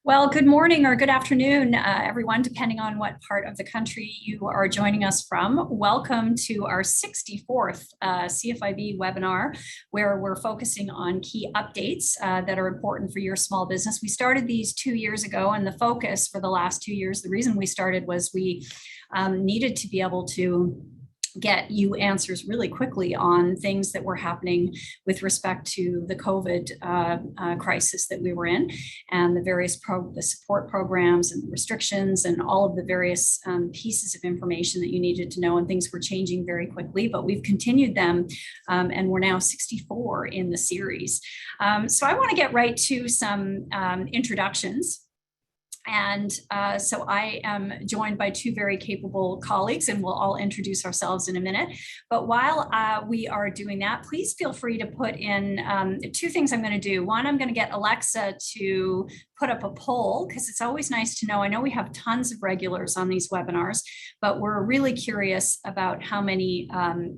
Well, good morning or good afternoon, everyone, depending on what part of the country you are joining us from. Welcome to our 64th CFIB webinar, where we're focusing on key updates that are important for your small business. We started these 2 years ago, and the focus for the last 2 years, the reason we started was we needed to be able to get you answers really quickly on things that were happening with respect to the COVID crisis that we were in, and the various the support programs and the restrictions and all of the various pieces of information that you needed to know, and things were changing very quickly, but we've continued them and we're now 64 in the series. So I want to get right to some introductions. And so I am joined by two very capable colleagues, and we'll all introduce ourselves in a minute. But while we are doing that, please feel free to put in two things I'm going to do. One, I'm going to get Alexa to put up a poll, because it's always nice to know. I know we have tons of regulars on these webinars, but we're really curious about how many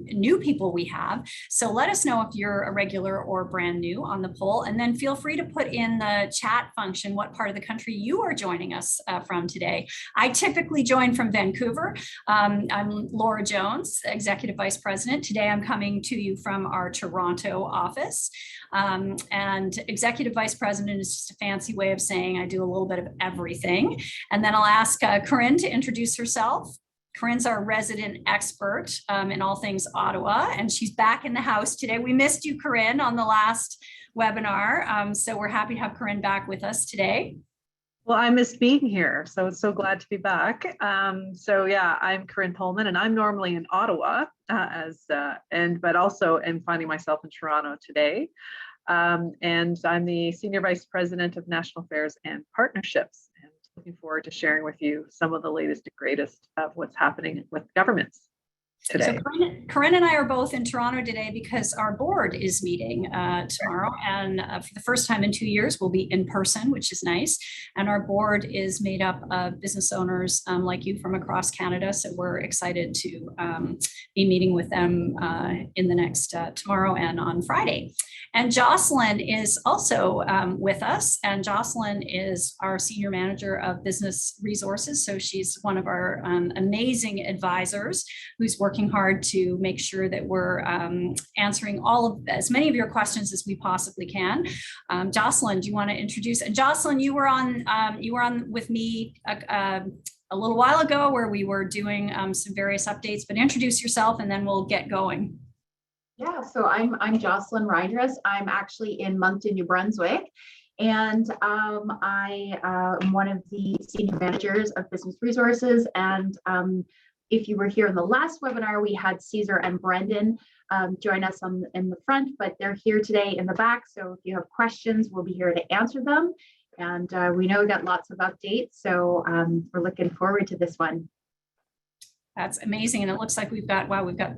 new people we have. So let us know if you're a regular or brand new on the poll, and then feel free to put in the chat function what part of the country you are joining us from today. I typically join from Vancouver. I'm Laura Jones, Executive Vice President. Today I'm coming to you from our Toronto office. And Executive Vice President is just a fancy way of saying I do a little bit of everything. And then I'll ask Corinne to introduce herself. Corinne's our resident expert in all things Ottawa, and she's back in the house today. We missed you, Corinne, on the last webinar, so we're happy to have Corinne back with us today. Well, I missed being here, so it's so glad to be back. So yeah, I'm Corinne Pullman, and I'm normally in Ottawa, but also am finding myself in Toronto today. And I'm the Senior Vice President of National Affairs and Partnerships, and looking forward to sharing with you some of the latest and greatest of what's happening with governments today. So Corinne and I are both in Toronto today because our board is meeting tomorrow, and for the first time in 2 years we'll be in person, which is nice. And our board is made up of business owners like you from across Canada, so we're excited to be meeting with them in the next tomorrow and on Friday. And Jocelyn is also with us, and Jocelyn is our Senior Manager of Business Resources, so she's one of our amazing advisors who's working hard to make sure that we're answering as many of your questions as we possibly can. Jocelyn, do you want to introduce? And Jocelyn, you were on with me a little while ago where we were doing some various updates, but introduce yourself and then we'll get going. Yeah, so I'm Jocelyn Reindress. I'm actually in Moncton, New Brunswick, and I am one of the senior managers of business resources. And if you were here in the last webinar, we had Caesar and Brendan join us in the front, but they're here today in the back. So if you have questions, we'll be here to answer them. And we know we got lots of updates, so we're looking forward to this one. That's amazing. And it looks like we've got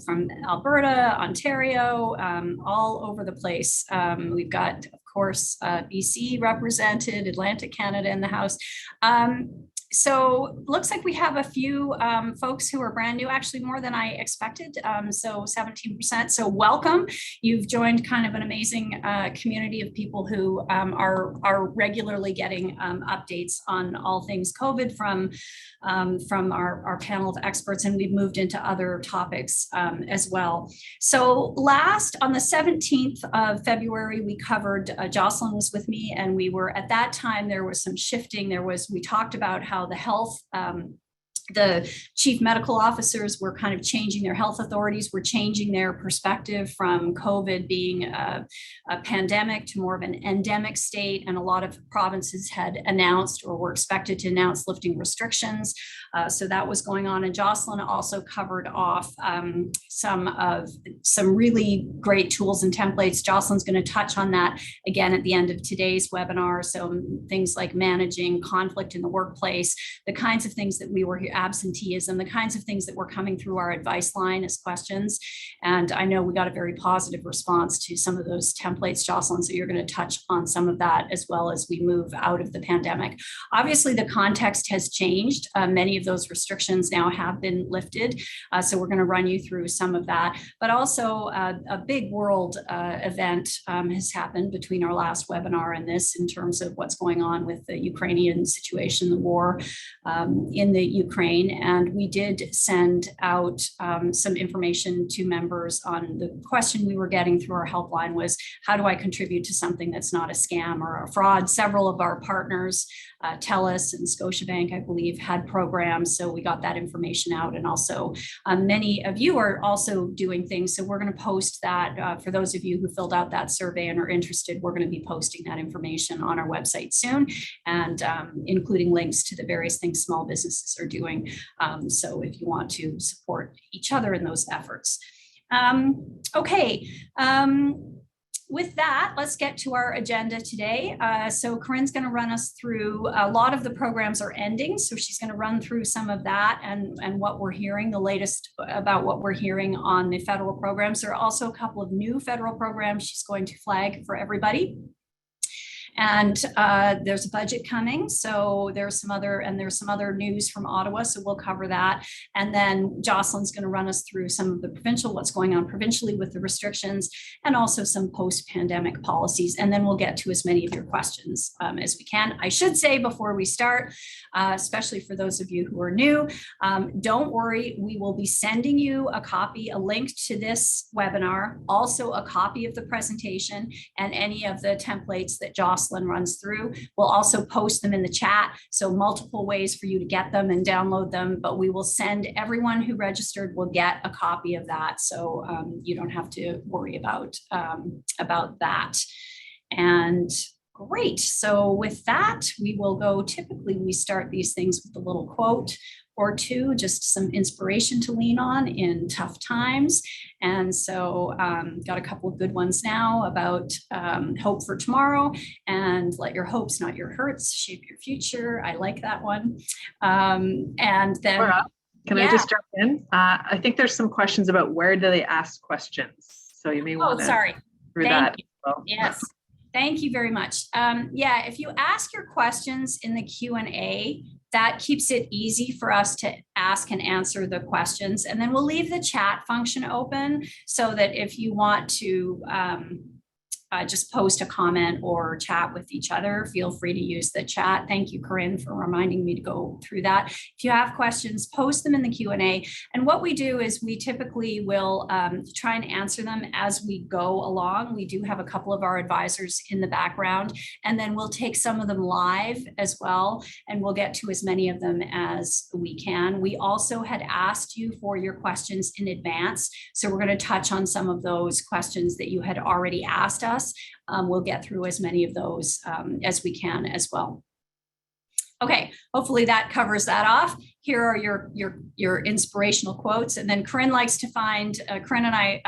from Alberta, Ontario, all over the place. We've got, of course, BC represented, Atlantic Canada in the house. So looks like we have a few folks who are brand new, actually more than I expected, so 17%. So welcome. You've joined kind of an amazing community of people who are regularly getting updates on all things COVID from our panel of experts, and we've moved into other topics as well. So on the 17th of February, we covered, Jocelyn was with me, and we were, at that time, there was some shifting. We talked about how the health, the chief medical officers were kind of changing, their health authorities were changing their perspective from COVID being a pandemic to more of an endemic state. And a lot of provinces had announced or were expected to announce lifting restrictions. So that was going on. And Jocelyn also covered off some really great tools and templates. Jocelyn's going to touch on that again at the end of today's webinar. So things like managing conflict in the workplace, the kinds of things that we were absenteeism, the kinds of things that were coming through our advice line as questions. And I know we got a very positive response to some of those templates, Jocelyn, so you're going to touch on some of that as well as we move out of the pandemic. Obviously, the context has changed. Many of those restrictions now have been lifted. So we're going to run you through some of that, but also a big world event has happened between our last webinar and this in terms of what's going on with the Ukrainian situation, the war in the Ukraine. And we did send out some information to members on the question we were getting through our helpline was, how do I contribute to something that's not a scam or a fraud? Several of our partners, TELUS and Scotiabank, I believe, had programs. So we got that information out. And also many of you are also doing things. So we're going to post that for those of you who filled out that survey and are interested, we're going to be posting that information on our website soon, and including links to the various things small businesses are doing. So if you want to support each other in those efforts. Okay. With that, let's get to our agenda today. So Corinne's going to run us through, a lot of the programs are ending, so she's going to run through some of that and what we're hearing, the latest about what we're hearing on the federal programs. There are also a couple of new federal programs she's going to flag for everybody. And there's a budget coming, so there's some other news from Ottawa, so we'll cover that. And then Jocelyn's going to run us through some of the provincial, what's going on provincially with the restrictions, and also some post-pandemic policies. And then we'll get to as many of your questions as we can. I should say before we start, especially for those of you who are new, don't worry, we will be sending you a copy, a link to this webinar, also a copy of the presentation and any of the templates that Jocelyn runs through. We'll also post them in the chat, so multiple ways for you to get them and download them, but we will send everyone who registered will get a copy of that, so you don't have to worry about that. And great, so with that, we will go, typically we start these things with a little quote or two, just some inspiration to lean on in tough times. And so got a couple of good ones now about hope for tomorrow and let your hopes, not your hurts, shape your future. I like that one. And then- Laura, can I just jump in? I think there's some questions about where do they ask questions. So you may want to through that. Well. Yes. Thank you very much. Yeah, if you ask your questions in the Q&A, that keeps it easy for us to ask and answer the questions. And then we'll leave the chat function open so that if you want to just post a comment or chat with each other, feel free to use the chat. Thank you, Corinne, for reminding me to go through that. If you have questions, post them in the Q&A. And what we do is we typically will try and answer them as we go along. We do have a couple of our advisors in the background, and then we'll take some of them live as well, and we'll get to as many of them as we can. We also had asked you for your questions in advance, so we're going to touch on some of those questions that you had already asked us. We'll get through as many of those as we can as well. Okay, hopefully that covers that off. Here are your inspirational quotes. And then Corinne likes to find, Corinne and I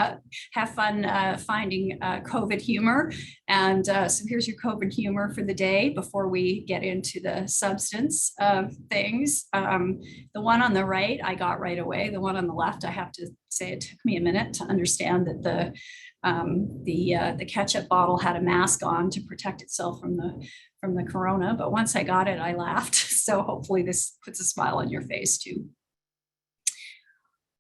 have fun finding COVID humor. And so here's your COVID humor for the day before we get into the substance of things. The one on the right, I got right away. The one on the left, I have to say it took me a minute to understand that the ketchup bottle had a mask on to protect itself from the corona, but once I got it, I laughed. So hopefully this puts a smile on your face too.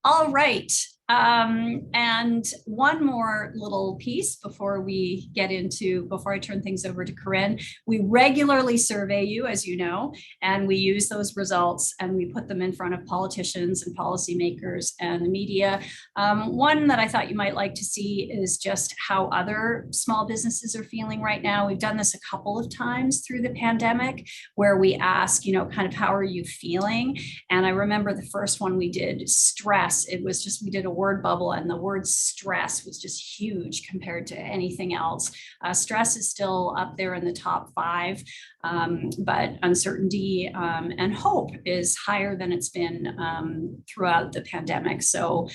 All right. And one more little piece before I turn things over to Corinne. We regularly survey you, as you know, and we use those results and we put them in front of politicians and policymakers and the media. One that I thought you might like to see is just how other small businesses are feeling right now. We've done this a couple of times through the pandemic where we ask, kind of how are you feeling? And I remember the first one we did, stress. It was just, we did a word bubble and the word stress was just huge compared to anything else. Stress is still up there in the top 5, but uncertainty and hope is higher than it's been throughout the pandemic. So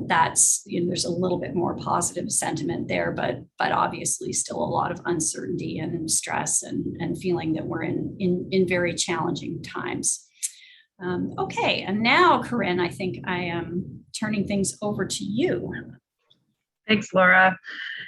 that's, there's a little bit more positive sentiment there, but obviously still a lot of uncertainty and stress and feeling that we're in very challenging times. Okay, and now, Corinne, I think I am turning things over to you. Thanks, Laura.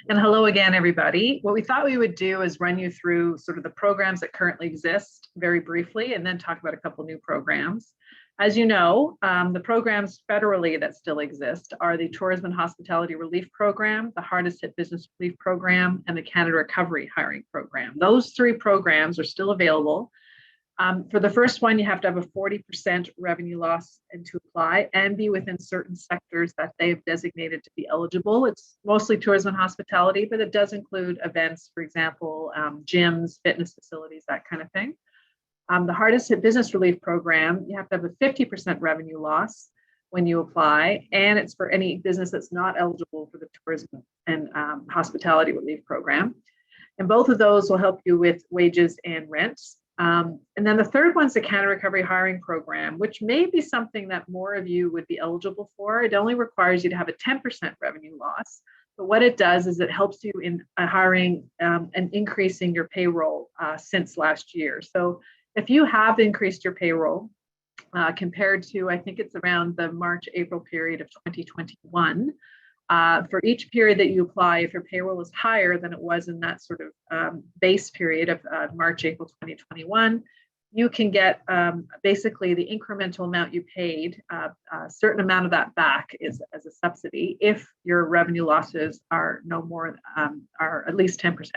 And hello again, everybody. What we thought we would do is run you through sort of the programs that currently exist very briefly, and then talk about a couple new programs. As you know, the programs federally that still exist are the Tourism and Hospitality Relief Program, the Hardest Hit Business Relief Program, and the Canada Recovery Hiring Program. Those three programs are still available. For the first one, you have to have a 40% revenue loss and to apply and be within certain sectors that they've designated to be eligible. It's mostly tourism and hospitality, but it does include events, for example, gyms, fitness facilities, that kind of thing. The Hardest Hit Business Relief Program, you have to have a 50% revenue loss when you apply, and it's for any business that's not eligible for the Tourism and Hospitality Relief Program. And both of those will help you with wages and rents. And then the third one's the Canada Recovery Hiring Program, which may be something that more of you would be eligible for. It only requires you to have a 10% revenue loss. But what it does is it helps you in hiring and increasing your payroll since last year. So if you have increased your payroll compared to, I think it's around the March-April period of 2021, for each period that you apply, if your payroll is higher than it was in that sort of base period of March-April 2021, you can get basically the incremental amount you paid, a certain amount of that back is as a subsidy if your revenue losses are no more, are at least 10%.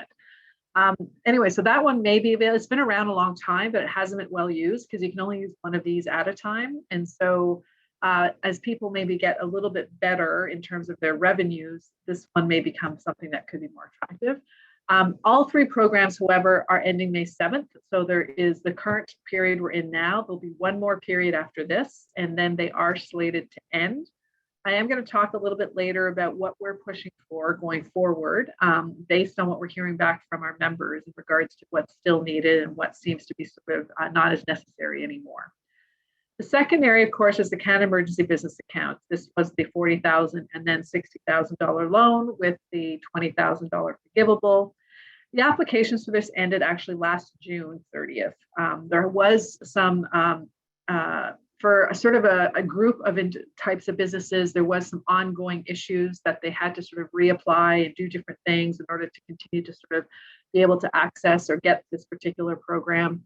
Anyway, so that one may be available. It's been around a long time, but it hasn't been well used because you can only use one of these at a time. And so as people maybe get a little bit better in terms of their revenues, this one may become something that could be more attractive. All three programs, however, are ending May 7th. So there is the current period we're in now. There'll be one more period after this, and then they are slated to end. I am going to talk a little bit later about what we're pushing for going forward, based on what we're hearing back from our members in regards to what's still needed and what seems to be sort of not as necessary anymore. The second area, of course, is the Canada Emergency Business Account. This was the $40,000 and then $60,000 loan with the $20,000 forgivable. The applications for this ended actually last June 30th. There was some for a sort of a group of types of businesses, there was some ongoing issues that they had to sort of reapply and do different things in order to continue to sort of be able to access or get this particular program.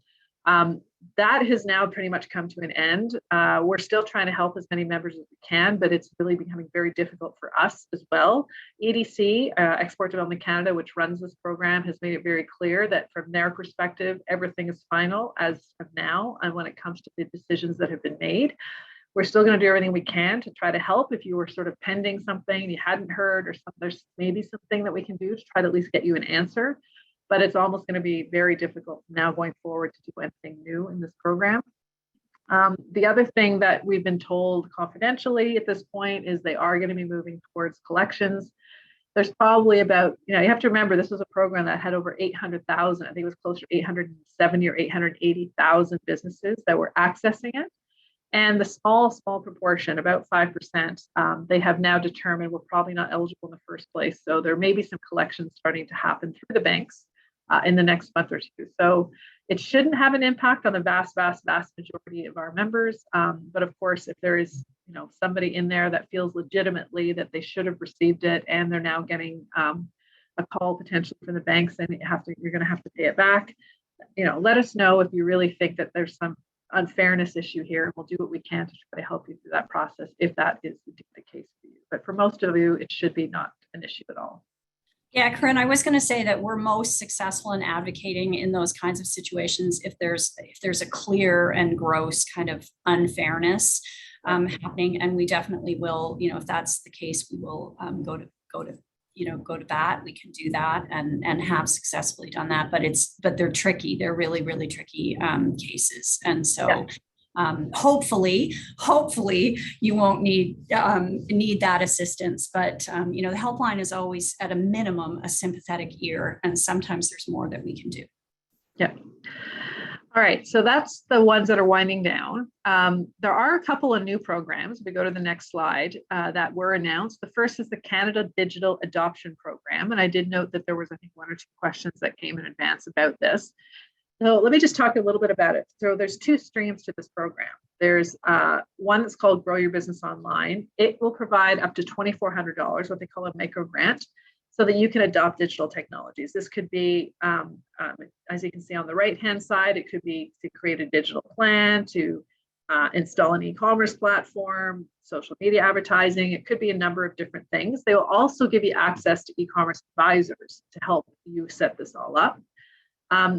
That has now pretty much come to an end. We're still trying to help as many members as we can, but it's really becoming very difficult for us as well. EDC, Export Development Canada, which runs this program, has made it very clear that from their perspective, everything is final as of now. And when it comes to the decisions that have been made, we're still going to do everything we can to try to help. If you were sort of pending something you hadn't heard, or there's maybe something that we can do to try to at least get you an answer. But it's almost going to be very difficult now going forward to do anything new in this program. The other thing that we've been told confidentially at this point is they are going to be moving towards collections. There's probably about, you have to remember, this was a program that had over 800,000, I think it was closer to 870 or 880,000 businesses that were accessing it. And the small proportion, about 5%, they have now determined we're probably not eligible in the first place. So there may be some collections starting to happen through the banks in the next month or two. So it shouldn't have an impact on the vast majority of our members. But of course, if there is somebody in there that feels legitimately that they should have received it and they're now getting a call potentially from the banks, then you're going to have to pay it back. Let us know if you really think that there's some unfairness issue here, and we'll do what we can to try to help you through that process if that is the case for you. But for most of you, it should be not an issue at all. Yeah, Corinne, I was going to say that we're most successful in advocating in those kinds of situations if there's a clear and gross kind of unfairness happening, and we definitely will. If that's the case, we will go to bat. We can do that and have successfully done that. But they're tricky. They're really, really tricky cases, and so. Yeah. Hopefully you won't need that assistance, but the helpline is always at a minimum a sympathetic ear, and sometimes there's more that we can do. Yeah. All right, so that's the ones that are winding down. There are a couple of new programs. We go to the next slide that were announced. The first is the Canada Digital Adoption Program, and I did note that there was, I think, one or two questions that came in advance about this. So let me just talk a little bit about it. So there's two streams to this program. There's one that's called Grow Your Business Online. It will provide up to $2,400, what they call a micro grant, so that you can adopt digital technologies. This could be, as you can see on the right-hand side, it could be to create a digital plan, to install an e-commerce platform, social media advertising. It could be a number of different things. They will also give you access to e-commerce advisors to help you set this all up.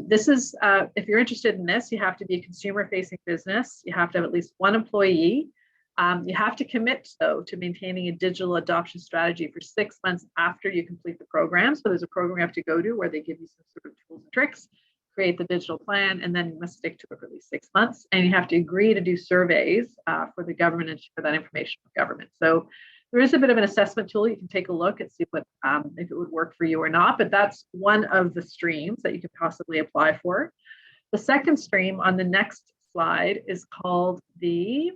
This is, if you're interested in this, you have to be a consumer-facing business. You have to have at least one employee. You have to commit, though, to maintaining a digital adoption strategy for 6 months after you complete the program. So there's a program you have to go to where they give you some sort of tools and tricks, create the digital plan, and then you must stick to it for at least 6 months. And you have to agree to do surveys for the government and share that information with government. So there is a bit of an assessment tool. You can take a look and see what if it would work for you or not, but that's one of the streams that you could possibly apply for. The second stream on the next slide is called the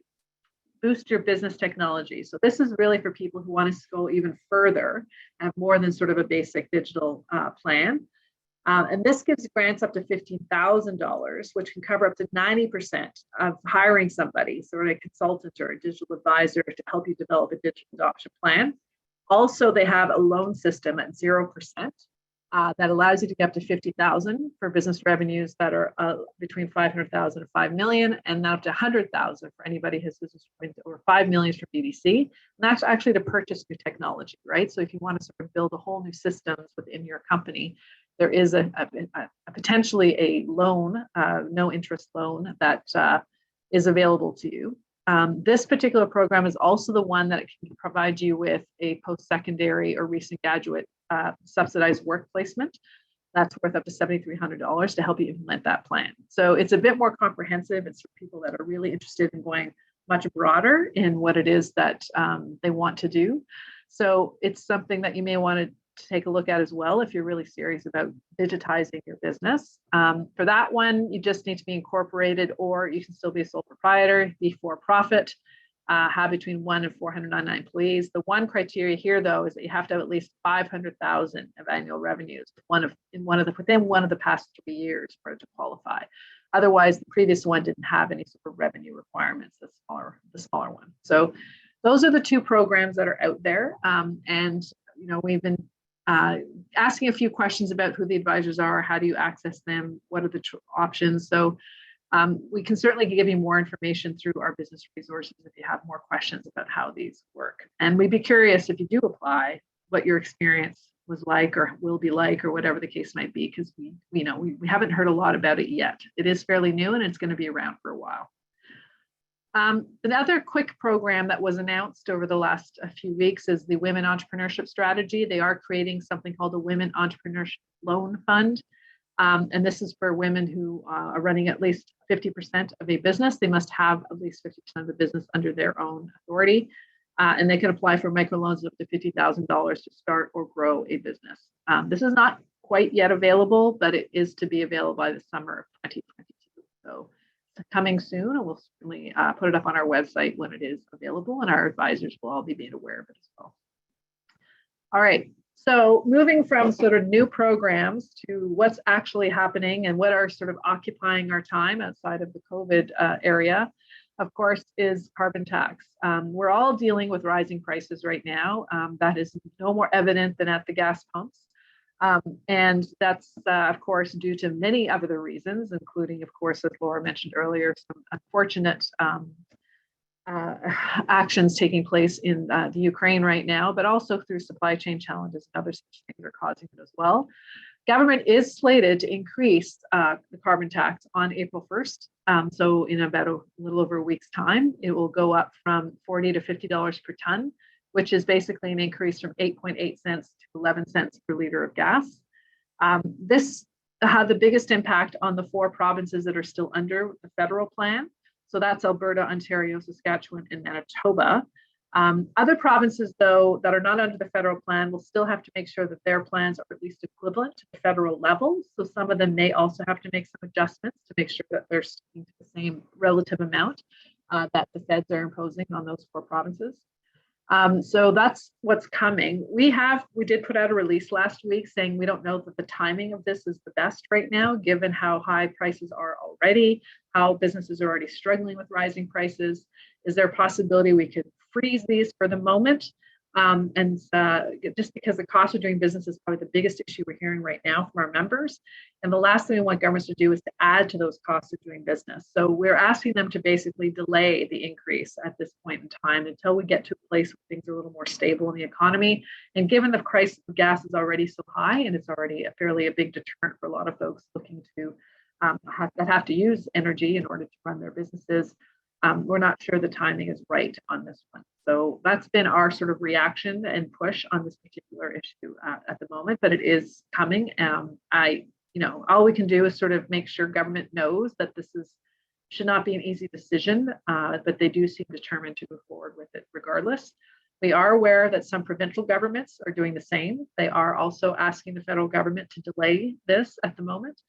Boost Your Business Technology. So this is really for people who want to go even further and have more than sort of a basic digital plan. And this gives grants up to $15,000, which can cover up to 90% of hiring somebody, sort of a consultant or a digital advisor to help you develop a digital adoption plan. Also, they have a loan system at 0% that allows you to get up to $50,000 for business revenues that are between $500,000 and $5 million, and up to $100,000 for anybody who has business revenues over $5 million for BDC. And that's actually to purchase new technology, right? So if you want to sort of build a whole new systems within your company, there is a potentially a loan, no interest loan that is available to you. This particular program is also the one that can provide you with a post-secondary or recent graduate subsidized work placement. That's worth up to $7,300 to help you implement that plan. So it's a bit more comprehensive. It's for people that are really interested in going much broader in what it is that they want to do. So it's something that you may want to take a look at as well if you're really serious about digitizing your business. For that one, you just need to be incorporated, or you can still be a sole proprietor, be for profit, have between 1 and 499 employees. The one criteria here, though, is that you have to have at least 500,000 of annual revenues within one of the past 3 years for it to qualify. Otherwise, the previous one didn't have any sort of revenue requirements. The smaller one. So those are the two programs that are out there, and we've been asking a few questions about who the advisors are, how do you access them, what are the options. So we can certainly give you more information through our business resources if you have more questions about how these work. And we'd be curious if you do apply, what your experience was like or will be like, or whatever the case might be, because we haven't heard a lot about it yet. It is fairly new and it's going to be around for a while. Another quick program that was announced over the last few weeks is the Women Entrepreneurship Strategy. They are creating something called the Women Entrepreneurship Loan Fund. And this is for women who are running at least 50% of a business. They must have at least 50% of the business under their own authority. And they can apply for microloans of up to $50,000 to start or grow a business. This is not quite yet available, but it is to be available by the summer of 2022. So coming soon, and we'll certainly put it up on our website when it is available, and our advisors will all be made aware of it as well. All right, so moving from sort of new programs to what's actually happening and what are sort of occupying our time outside of the COVID area, of course, is carbon tax. We're all dealing with rising prices right now. That is no more evident than at the gas pumps. And that's, of course, due to many other reasons, including, of course, as Laura mentioned earlier, some unfortunate actions taking place in the Ukraine right now, but also through supply chain challenges and other such things are causing it as well. Government is slated to increase the carbon tax on April 1st. So in about a little over a week's time, it will go up from $40 to $50 per ton, which is basically an increase from 8.8 cents to 11 cents per liter of gas. This had the biggest impact on the 4 provinces that are still under the federal plan. So that's Alberta, Ontario, Saskatchewan, and Manitoba. Other provinces, though, that are not under the federal plan will still have to make sure that their plans are at least equivalent to the federal level. So some of them may also have to make some adjustments to make sure that they're sticking to the same relative amount that the feds are imposing on those 4 provinces. So that's what's coming. We did put out a release last week saying we don't know that the timing of this is the best right now, given how high prices are already, how businesses are already struggling with rising prices. Is there a possibility we could freeze these for the moment? Just because the cost of doing business is probably the biggest issue we're hearing right now from our members. And the last thing we want governments to do is to add to those costs of doing business. So we're asking them to basically delay the increase at this point in time until we get to a place where things are a little more stable in the economy. And given the price of gas is already so high, and it's already a big deterrent for a lot of folks looking to have to use energy in order to run their businesses, we're not sure the timing is right on this one. So that's been our sort of reaction and push on this particular issue at the moment, but it is coming. All we can do is sort of make sure government knows that this should not be an easy decision, but they do seem determined to move forward with it regardless. We are aware that some provincial governments are doing the same. They are also asking the federal government to delay this at the moment.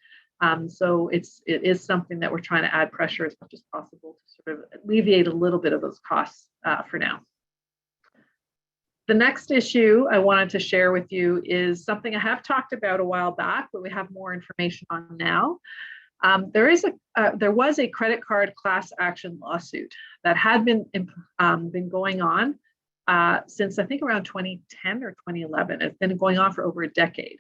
So it is something that we're trying to add pressure as much as possible to sort of alleviate a little bit of those costs for now. The next issue I wanted to share with you is something I have talked about a while back, but we have more information on now. There was a credit card class action lawsuit that had been going on since I think around 2010 or 2011. It's been going on for over a decade.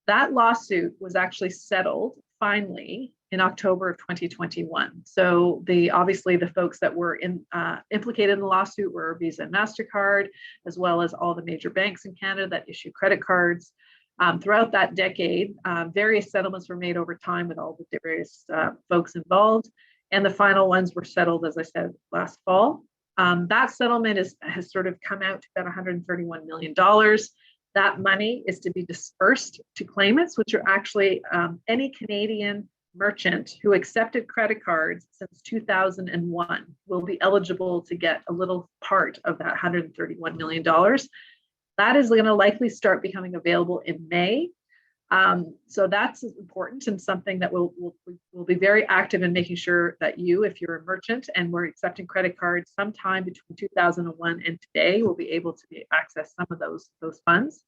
That lawsuit was actually settled finally in October of 2021. So obviously the folks that were implicated in the lawsuit were Visa and MasterCard, as well as all the major banks in Canada that issue credit cards. Throughout that decade, various settlements were made over time with all the various folks involved, and the final ones were settled, as I said, last fall. That settlement has sort of come out to about $131 million. That money is to be dispersed to claimants, which are actually any Canadian merchant who accepted credit cards since 2001 will be eligible to get a little part of that $131 million. That is going to likely start becoming available in May. So that's important and something that we'll be very active in making sure that if you're a merchant and we're accepting credit cards sometime between 2001 and today, will be able to access some of those funds.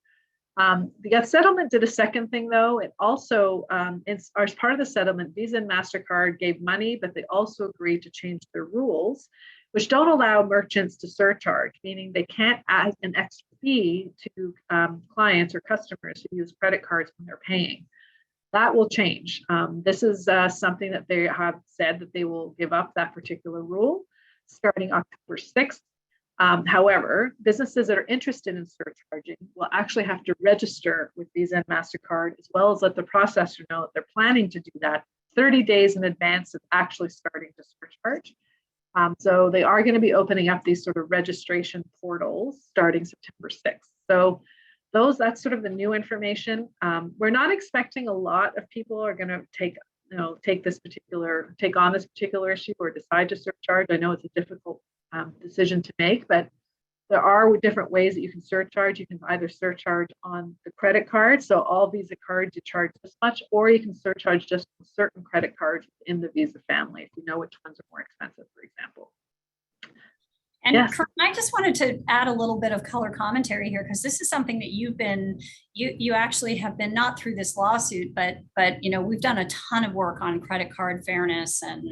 The settlement did a second thing, though. It also, as part of the settlement, Visa and MasterCard gave money, but they also agreed to change their rules, which don't allow merchants to surcharge, meaning they can't add an extra fee to clients or customers who use credit cards when they're paying. That will change. This is something that they have said that they will give up that particular rule starting October 6th. However, businesses that are interested in surcharging will actually have to register with Visa and MasterCard, as well as let the processor know that they're planning to do that 30 days in advance of actually starting to surcharge. So they are going to be opening up these sort of registration portals starting September 6th. So that's sort of the new information. We're not expecting a lot of people are going to take on this particular issue or decide to surcharge. I know it's a difficult decision to make, but there are different ways that you can surcharge. You can either surcharge on the credit card, so all Visa cards you charge this much, or you can surcharge just on certain credit cards in the Visa family if you know which ones are more expensive, for example. And yes. I just wanted to add a little bit of color commentary here, because this is something that you actually have been, not through this lawsuit, but we've done a ton of work on credit card fairness and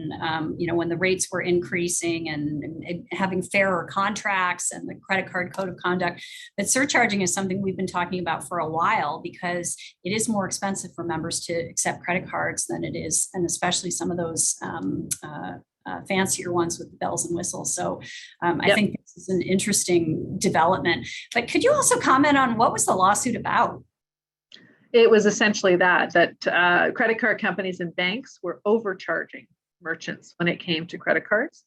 when the rates were increasing and having fairer contracts and the credit card code of conduct. But surcharging is something we've been talking about for a while, because it is more expensive for members to accept credit cards than it is, and especially some of those fancier ones with the bells and whistles. So I think this is an interesting development. But could you also comment on what was the lawsuit about? It was essentially that credit card companies and banks were overcharging merchants when it came to credit cards.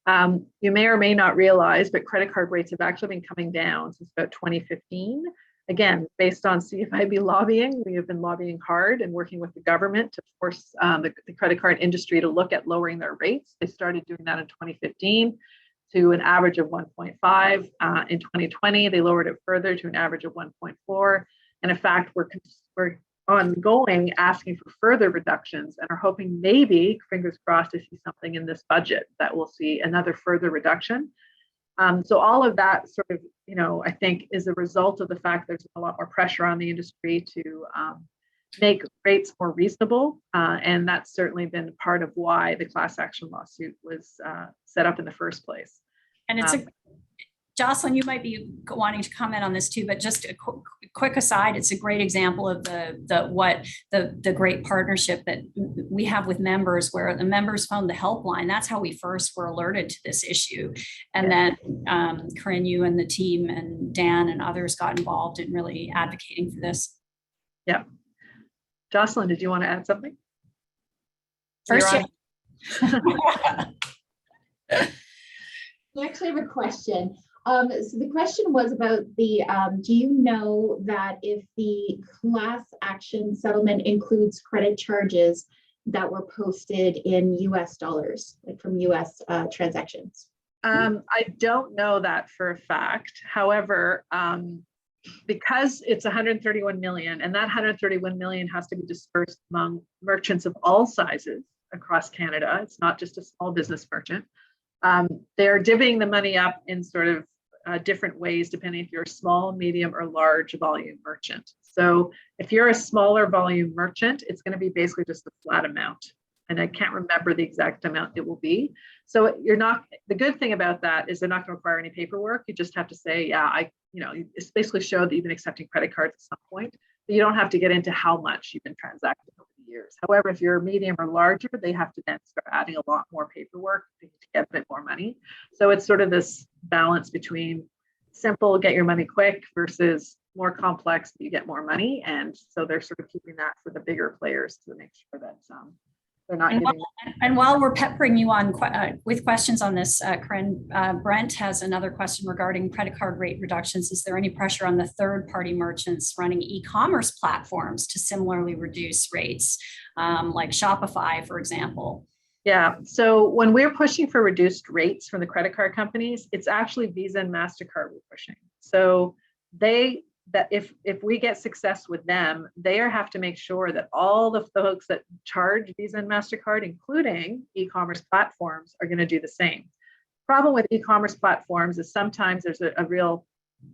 You may or may not realize, but credit card rates have actually been coming down since about 2015. Again, based on CFIB lobbying, we have been lobbying hard and working with the government to force the credit card industry to look at lowering their rates. They started doing that in 2015 to an average of 1.5. In 2020, they lowered it further to an average of 1.4. And in fact, we're ongoing asking for further reductions and are hoping maybe, fingers crossed, to see something in this budget that will see another further reduction. So all of that sort of, I think is a result of the fact there's a lot more pressure on the industry to make rates more reasonable. And that's certainly been part of why the class action lawsuit was set up in the first place. And it's Jocelyn, you might be wanting to comment on this too, but just a quick aside, it's a great example of the great partnership that we have with members, where the members phone the helpline. That's how we first were alerted to this issue. And then Corinne, you and the team and Dan and others got involved in really advocating for this. Yeah. Jocelyn, did you want to add something? First, I actually have a question. So the question was about the, do you know that if the class action settlement includes credit charges that were posted in US dollars, like from US transactions? I don't know that for a fact. However, because it's 131 million, and that 131 million has to be dispersed among merchants of all sizes across Canada. It's not just a small business merchant. They're divvying the money up in sort of different ways, depending if you're a small, medium, or large volume merchant. So if you're a smaller volume merchant, it's going to be basically just a flat amount. And I can't remember the exact amount it will be. So you're not, the good thing about that is they're not going to require any paperwork. You just have to say, yeah, it's basically show that you've been accepting credit cards at some point, but you don't have to get into how much you've been transacting over the years. However, if you're medium or larger, they have to then start adding a lot more paperwork to get a bit more money. So it's sort of this balance between simple, get your money quick, versus more complex, you get more money. And so they're sort of keeping that for the bigger players to make sure that they're not giving. And while we're peppering you on with questions on this, Corinne, Brent has another question regarding credit card rate reductions. Is there any pressure on the third-party merchants running e-commerce platforms to similarly reduce rates, like Shopify, for example? Yeah, so when we're pushing for reduced rates from the credit card companies, it's actually Visa and MasterCard we're pushing. So if we get success with them, they have to make sure that all the folks that charge Visa and MasterCard, including e-commerce platforms, are going to do the same. Problem with e-commerce platforms is sometimes there's a real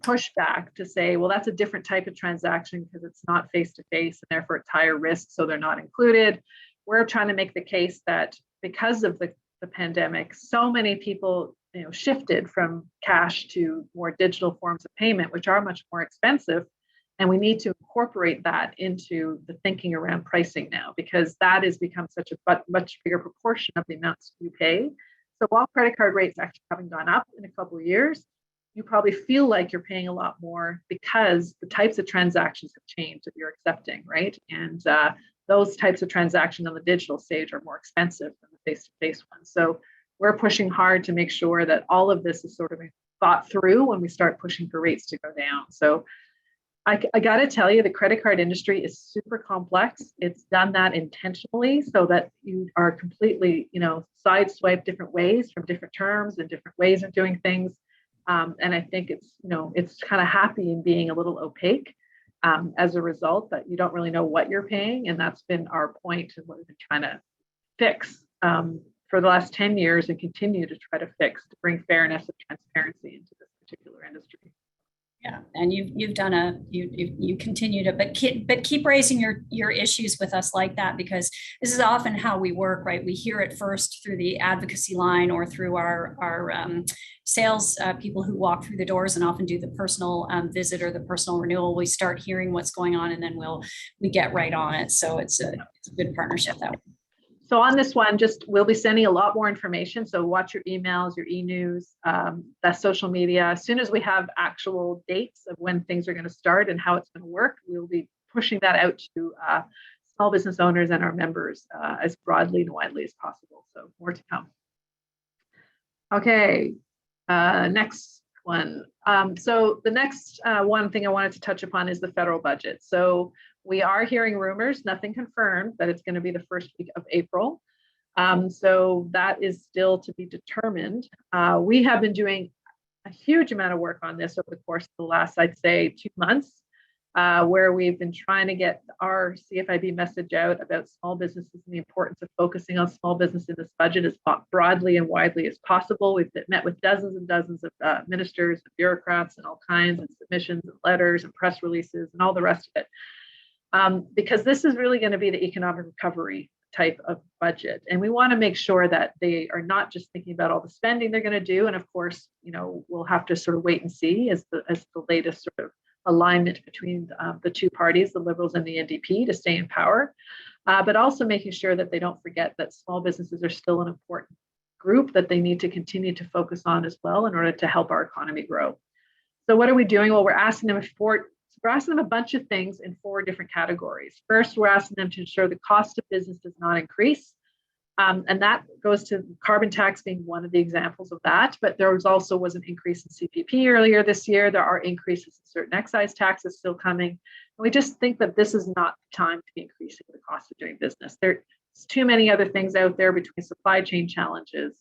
pushback to say, well, that's a different type of transaction because it's not face-to-face and therefore it's higher risk, so they're not included. We're trying to make the case that because of the pandemic, so many people shifted from cash to more digital forms of payment, which are much more expensive. And we need to incorporate that into the thinking around pricing now, because that has become such a much bigger proportion of the amounts you pay. So while credit card rates actually haven't gone up in a couple of years, you probably feel like you're paying a lot more because the types of transactions have changed that you're accepting, right? And those types of transactions on the digital stage are more expensive than the face-to-face ones. So we're pushing hard to make sure that all of this is sort of thought through when we start pushing for rates to go down. So I got to tell you, the credit card industry is super complex. It's done that intentionally so that you are completely, sideswiped different ways from different terms and different ways of doing things. And I think it's kind of happy in being a little opaque as a result, that you don't really know what you're paying. And that's been our point and what we've been trying to fix for the last 10 years and continue to try to fix, to bring fairness and transparency into this particular industry. Yeah, and you've done you continue to, but keep raising your issues with us like that, because this is often how we work, right? We hear it first through the advocacy line or through our sales people who walk through the doors and often do the personal visit or the personal renewal. We start hearing what's going on, and then we get right on it. So it's a good partnership that way. So on this one, we'll be sending a lot more information. So watch your emails, your e-news, the social media. As soon as we have actual dates of when things are going to start and how it's going to work, we'll be pushing that out to small business owners and our members as broadly and widely as possible. So more to come. Okay, next one. So the next one thing I wanted to touch upon is the federal budget. So we are hearing rumors, nothing confirmed, that it's going to be the first week of April. So that is still to be determined. We have been doing a huge amount of work on this over the course of the last, I'd say, 2 months. where we've been trying to get our CFIB message out about small businesses and the importance of focusing on small business in this budget as broadly and widely as possible. We've met with dozens and dozens of ministers and bureaucrats and all kinds of submissions and letters and press releases and all the rest of it. Because this is really going to be the economic recovery type of budget. And we want to make sure that they are not just thinking about all the spending they're going to do. And of course, we'll have to sort of wait and see as the latest sort of alignment between the two parties, the Liberals and the NDP, to stay in power, but also making sure that they don't forget that small businesses are still an important group that they need to continue to focus on as well in order to help our economy grow. So what are we doing? Well, we're asking them a bunch of things in 4 different categories. First, we're asking them to ensure the cost of business does not increase. And that goes to carbon tax being one of the examples of that. But there was an increase in CPP earlier this year. There are increases in certain excise taxes still coming. And we just think that this is not the time to be increasing the cost of doing business. There's too many other things out there between supply chain challenges,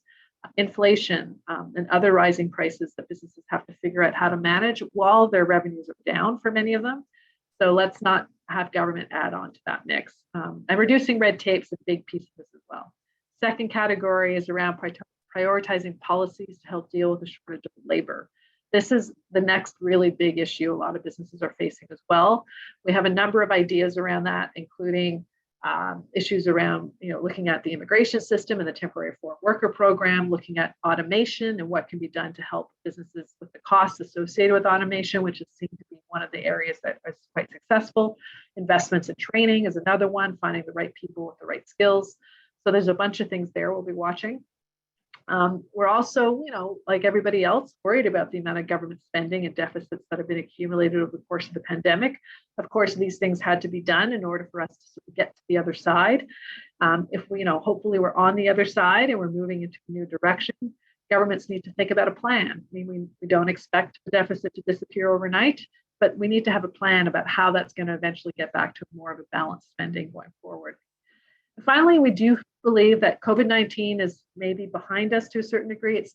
inflation, and other rising prices that businesses have to figure out how to manage while their revenues are down for many of them. So let's not have government add on to that mix. And reducing red tape is a big piece of this as well. Second category is around prioritizing policies to help deal with the shortage of labor. This is the next really big issue a lot of businesses are facing as well. We have a number of ideas around that, including issues around looking at the immigration system and the temporary foreign worker program, looking at automation and what can be done to help businesses with the costs associated with automation, which is seen to be one of the areas that is quite successful. Investments in training is another one, finding the right people with the right skills. So there's a bunch of things there we'll be watching. We're also, like everybody else, worried about the amount of government spending and deficits that have been accumulated over the course of the pandemic. Of course, these things had to be done in order for us to sort of get to the other side. If we, hopefully we're on the other side and we're moving into a new direction, governments need to think about a plan. I mean, we don't expect the deficit to disappear overnight, but we need to have a plan about how that's going to eventually get back to more of a balanced spending going forward. Finally, we do believe that COVID-19 is maybe behind us to a certain degree. Its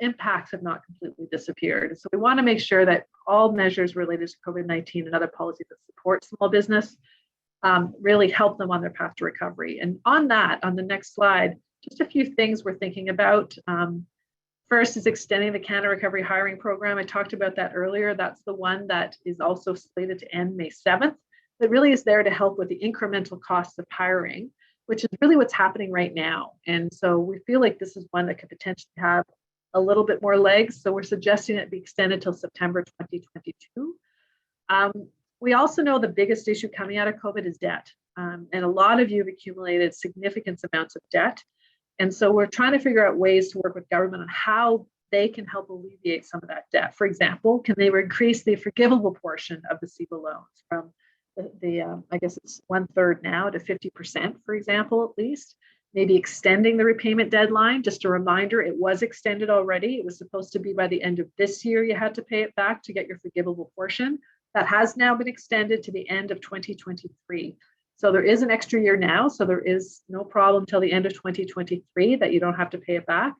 impacts have not completely disappeared. So we want to make sure that all measures related to COVID-19 and other policies that support small business really help them on their path to recovery. And on the next slide, just a few things we're thinking about. First is extending the Canada Recovery Hiring Program. I talked about that earlier. That's the one that is also slated to end May 7th. That really is there to help with the incremental costs of hiring, which is really what's happening right now. And so we feel like this is one that could potentially have a little bit more legs. So we're suggesting it be extended till September 2022. We also know the biggest issue coming out of COVID is debt. And a lot of you have accumulated significant amounts of debt. And so we're trying to figure out ways to work with government on how they can help alleviate some of that debt. For example, can they increase the forgivable portion of the CEBA loans from I guess it's 1/3 now to 50%, for example, at least. Maybe extending the repayment deadline. Just a reminder, it was extended already. It was supposed to be by the end of this year you had to pay it back to get your forgivable portion. That has now been extended to the end of 2023. So there is an extra year now. So there is no problem till the end of 2023 that you don't have to pay it back.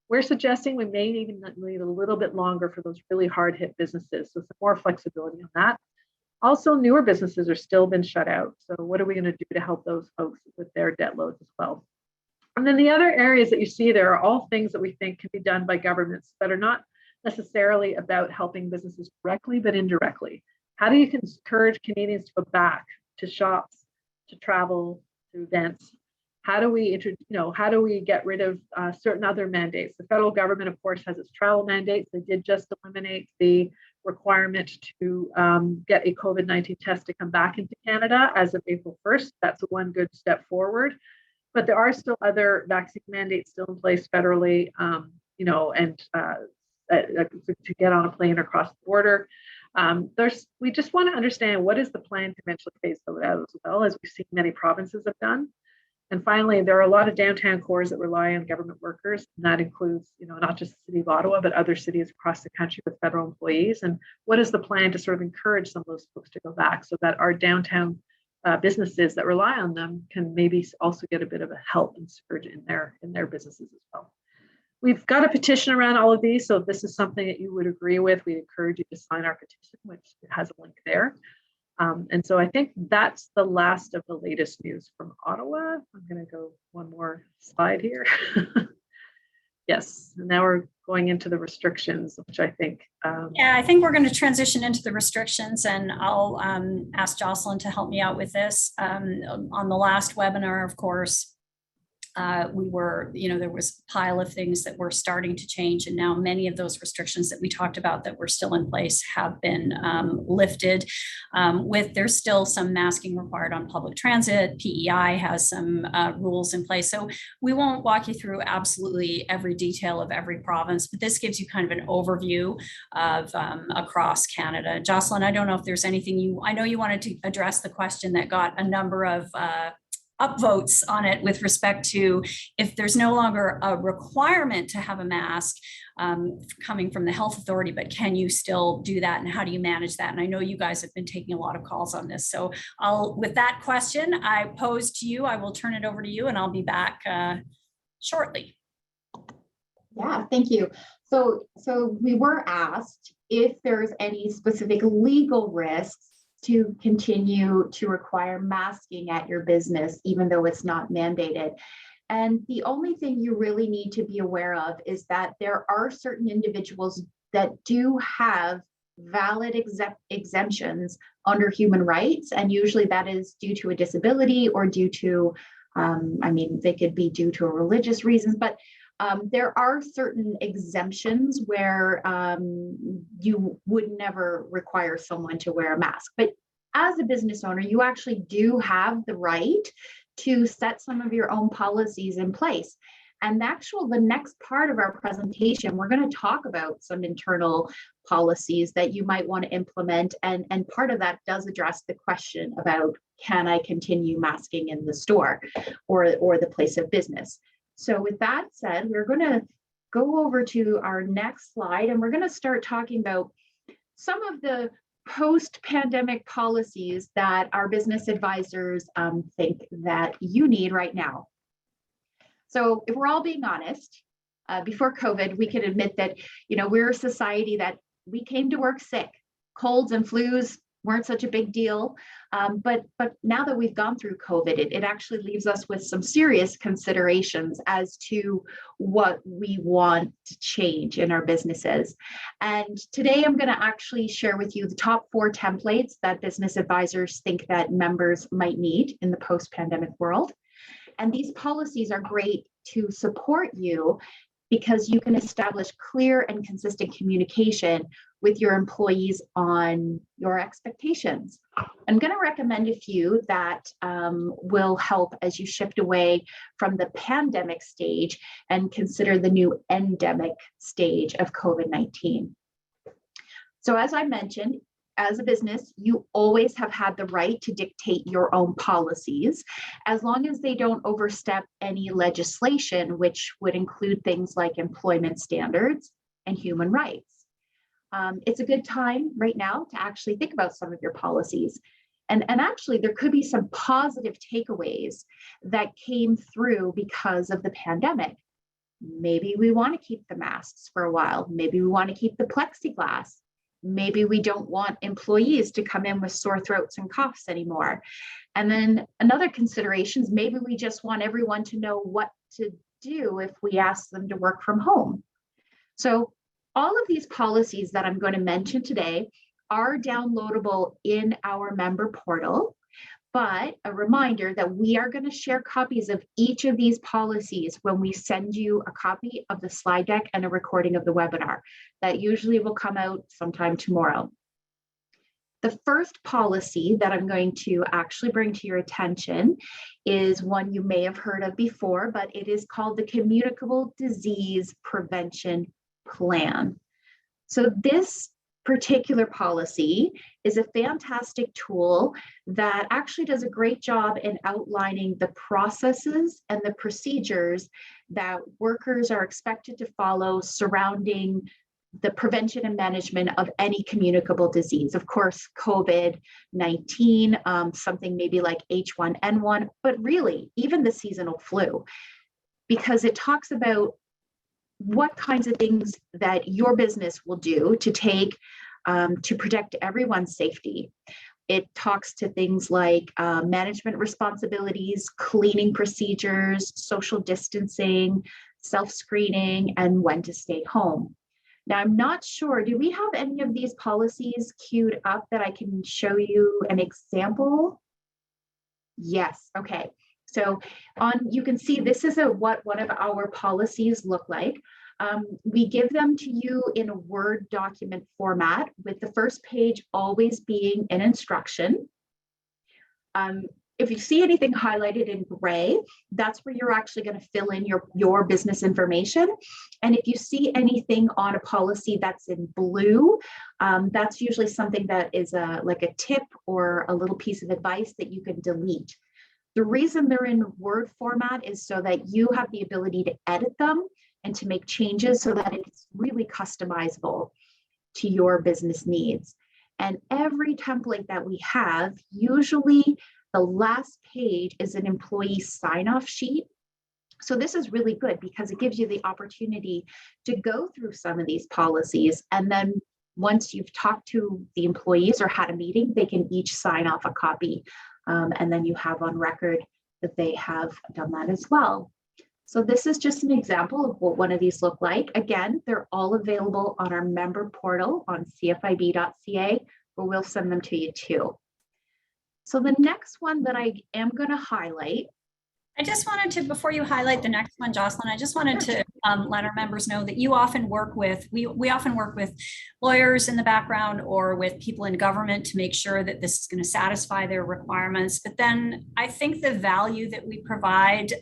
We're suggesting we may even need a little bit longer for those really hard hit businesses. So some more flexibility on that. Also, newer businesses are still been shut out. So what are we going to do to help those folks with their debt loads as well? And then the other areas that you see there are all things that we think can be done by governments that are not necessarily about helping businesses directly, but indirectly. How do you encourage Canadians to go back to shops, to travel, to events? How do we get rid of certain other mandates? The federal government, of course, has its travel mandates. They did just eliminate the requirement to get a COVID-19 test to come back into Canada as of April 1st. That's one good step forward. But there are still other vaccine mandates still in place federally, and to get on a plane or cross the border. We just want to understand what is the plan to eventually phase those out as well, as we've seen many provinces have done. And finally, there are a lot of downtown cores that rely on government workers, and that includes, not just the city of Ottawa, but other cities across the country with federal employees. And what is the plan to sort of encourage some of those folks to go back so that our downtown businesses that rely on them can maybe also get a bit of a help and surge in their businesses as well. we've got a petition around all of these. So if this is something that you would agree with, we encourage you to sign our petition, which has a link there. And so I think that's the last of the latest news from Ottawa. I'm going to go one more slide here. Yes, and now we're going into the restrictions, which I think. Yeah, I think we're going to transition into the restrictions, and I'll ask Jocelyn to help me out with this. On the last webinar, of course, we were, there was a pile of things that were starting to change, and now many of those restrictions that we talked about that were still in place have been lifted. There's still some masking required on public transit. PEI has some rules in place, so we won't walk you through absolutely every detail of every province, but this gives you kind of an overview of across Canada. Jocelyn, I don't know if there's anything I know you wanted to address the question that got a number of upvotes on it with respect to if there's no longer a requirement to have a mask coming from the health authority, but can you still do that, and how do you manage that? And I know you guys have been taking a lot of calls on this. So with that question I posed to you, I will turn it over to you, and I'll be back shortly. Yeah, thank you. So we were asked if there's any specific legal risks to continue to require masking at your business, even though it's not mandated. And the only thing you really need to be aware of is that there are certain individuals that do have valid exemptions under human rights. And usually that is due to a disability or due to, they could be due to religious reasons, but there are certain exemptions where you would never require someone to wear a mask. But as a business owner, you actually do have the right to set some of your own policies in place. And the next part of our presentation, we're going to talk about some internal policies that you might want to implement. And part of that does address the question about, can I continue masking in the store or the place of business? So with that said, we're going to go over to our next slide, and we're going to start talking about some of the post-pandemic policies that our business advisors think that you need right now. So if we're all being honest, before COVID, we could admit that, we're a society that we came to work sick. Colds and flus weren't such a big deal. But now that we've gone through COVID, it actually leaves us with some serious considerations as to what we want to change in our businesses. And today I'm going to actually share with you the top 4 templates that business advisors think that members might need in the post-pandemic world. And these policies are great to support you because you can establish clear and consistent communication with your employees on your expectations. I'm going to recommend a few that will help as you shift away from the pandemic stage and consider the new endemic stage of COVID-19. So as I mentioned, as a business, you always have had the right to dictate your own policies, as long as they don't overstep any legislation, which would include things like employment standards and human rights. It's a good time right now to actually think about some of your policies. And actually, there could be some positive takeaways that came through because of the pandemic. Maybe we want to keep the masks for a while. Maybe we want to keep the plexiglass. Maybe we don't want employees to come in with sore throats and coughs anymore. And then another consideration is maybe we just want everyone to know what to do if we ask them to work from home. So all of these policies that I'm going to mention today are downloadable in our member portal. But a reminder that we are going to share copies of each of these policies when we send you a copy of the slide deck and a recording of the webinar. That usually will come out sometime tomorrow. The first policy that I'm going to actually bring to your attention is one you may have heard of before, but it is called the Communicable Disease Prevention Plan. So this particular policy is a fantastic tool that actually does a great job in outlining the processes and the procedures that workers are expected to follow surrounding the prevention and management of any communicable disease. Of course, COVID-19, something maybe like H1N1, but really even the seasonal flu, because it talks about what kinds of things that your business will do to take to protect everyone's safety. It talks to things like management responsibilities, cleaning procedures, social distancing, self-screening, and when to stay home. Now, I'm not sure, do we have any of these policies queued up that I can show you an example? Yes, okay. So you can see this is what one of our policies look like. We give them to you in a Word document format, with the first page always being an instruction. If you see anything highlighted in gray, that's where you're actually going to fill in your business information. And if you see anything on a policy that's in blue, that's usually something that is like a tip or a little piece of advice that you can delete. The reason they're in Word format is so that you have the ability to edit them and to make changes so that it's really customizable to your business needs. And every template that we have, usually the last page is an employee sign-off sheet. So this is really good because it gives you the opportunity to go through some of these policies. And then once you've talked to the employees or had a meeting, they can each sign off a copy. And then you have on record that they have done that as well. So this is just an example of what one of these look like. Again, they're all available on our member portal on CFIB.ca, where we'll send them to you too. So the next one that I am going to highlight. I just wanted to, before you highlight the next one, Jocelyn, I just wanted to let our members know that you often work with, we often work with lawyers in the background or with people in government to make sure that this is going to satisfy their requirements. But then I think the value that we provide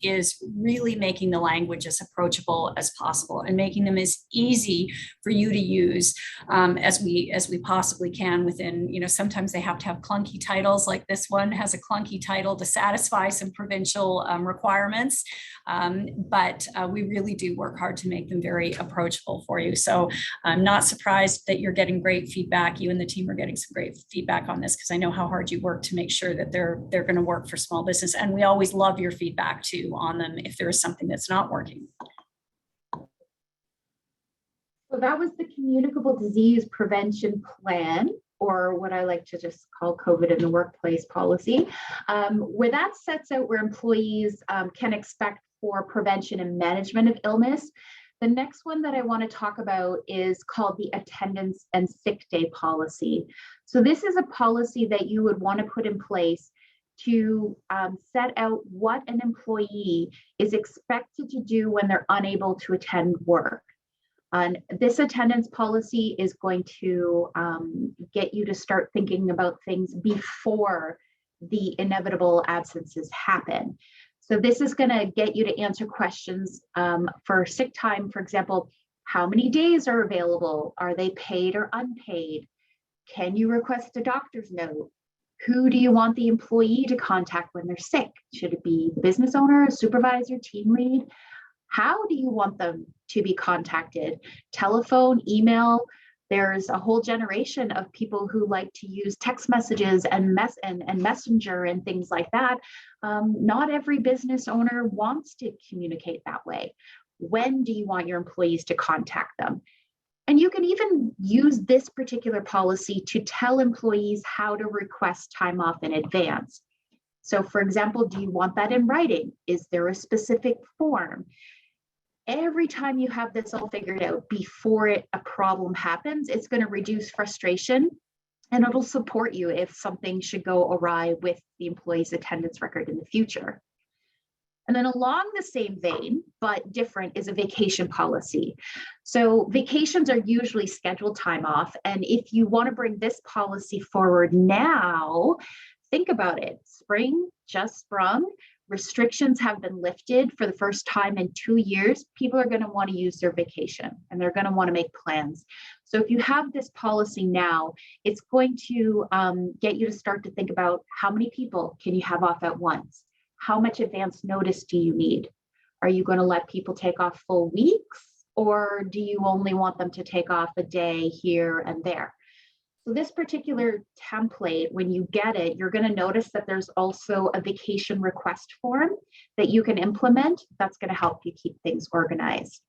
is really making the language as approachable as possible and making them as easy for you to use as we possibly can within, sometimes they have to have clunky titles, like this one has a clunky title to satisfy some provincial requirements, but we really do work hard to make them very approachable for you. So I'm not surprised that you're getting great feedback. You and the team are getting some great feedback on this because I know how hard you work to make sure that they're going to work for small business. And we always love your feedback too on them if there is something that's not working. So that was the Communicable Disease Prevention Plan, or what I like to just call COVID in the Workplace policy, where that sets out where employees can expect for prevention and management of illness. The next one that I want to talk about is called the Attendance and Sick Day Policy. So this is a policy that you would want to put in place to set out what an employee is expected to do when they're unable to attend work. And this attendance policy is going to get you to start thinking about things before the inevitable absences happen. So this is going to get you to answer questions for sick time. For example, how many days are available? Are they paid or unpaid? Can you request a doctor's note? Who do you want the employee to contact when they're sick? Should it be the business owner, a supervisor, team lead? How do you want them to be contacted? Telephone, email? There's a whole generation of people who like to use text messages and messenger and things like that. Not every business owner wants to communicate that way. When do you want your employees to contact them? And you can even use this particular policy to tell employees how to request time off in advance. So for example, do you want that in writing? Is there a specific form? Every time you have this all figured out before a problem happens, it's going to reduce frustration and it'll support you if something should go awry with the employee's attendance record in the future. And then along the same vein, but different, is a vacation policy. So vacations are usually scheduled time off. And if you want to bring this policy forward now, think about it. Spring just sprung. Restrictions have been lifted for the first time in 2 years. People are going to want to use their vacation and they're going to want to make plans. So if you have this policy now, it's going to get you to start to think about how many people can you have off at once? How much advance notice do you need? Are you going to let people take off full weeks, or do you only want them to take off a day here and there? So this particular template, when you get it, you're going to notice that there's also a vacation request form that you can implement. That's going to help you keep things organized.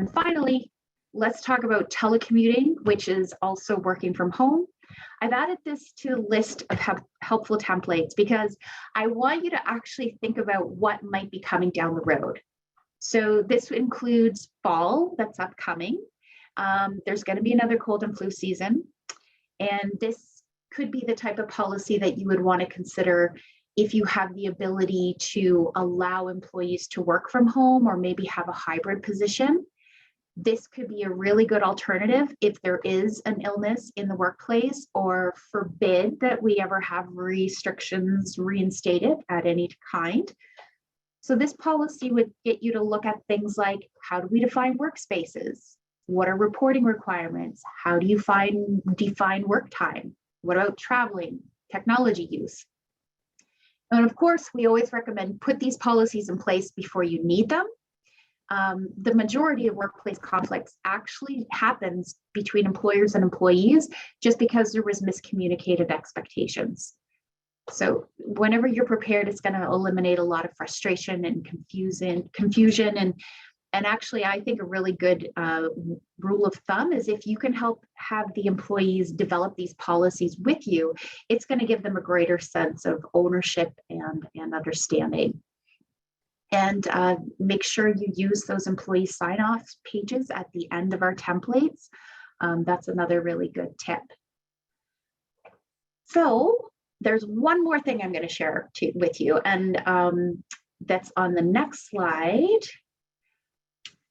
And finally, let's talk about telecommuting, which is also working from home. I've added this to the list of helpful templates because I want you to actually think about what might be coming down the road. So this includes fall that's upcoming. There's going to be another cold and flu season. And this could be the type of policy that you would want to consider if you have the ability to allow employees to work from home or maybe have a hybrid position. This could be a really good alternative if there is an illness in the workplace, or forbid that we ever have restrictions reinstated at any kind. So this policy would get you to look at things like, how do we define workspaces? What are reporting requirements? How do you define work time? What about traveling, technology use? And of course, we always recommend put these policies in place before you need them. The majority of workplace conflicts actually happens between employers and employees just because there was miscommunicated expectations. So whenever you're prepared, it's going to eliminate a lot of frustration and confusion. And actually, I think a really good rule of thumb is if you can help have the employees develop these policies with you, it's going to give them a greater sense of ownership and understanding. And make sure you use those employee sign-off pages at the end of our templates. That's another really good tip. So there's one more thing I'm going to share with you, and that's on the next slide.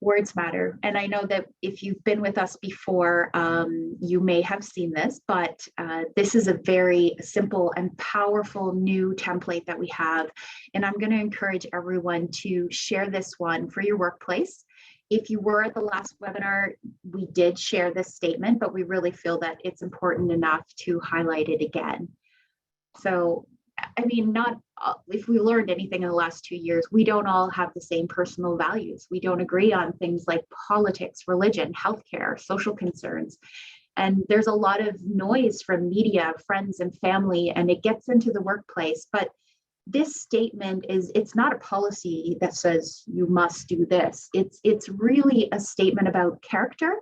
Words matter. And I know that if you've been with us before, you may have seen this, but this is a very simple and powerful new template that we have. And I'm going to encourage everyone to share this one for your workplace. If you were at the last webinar, we did share this statement, but we really feel that it's important enough to highlight it again. So, I mean, if we learned anything in the last 2 years, we don't all have the same personal values. We don't agree on things like politics, religion, healthcare, social concerns. And there's a lot of noise from media, friends and family, and it gets into the workplace. But this statement it's not a policy that says you must do this. It's really a statement about character,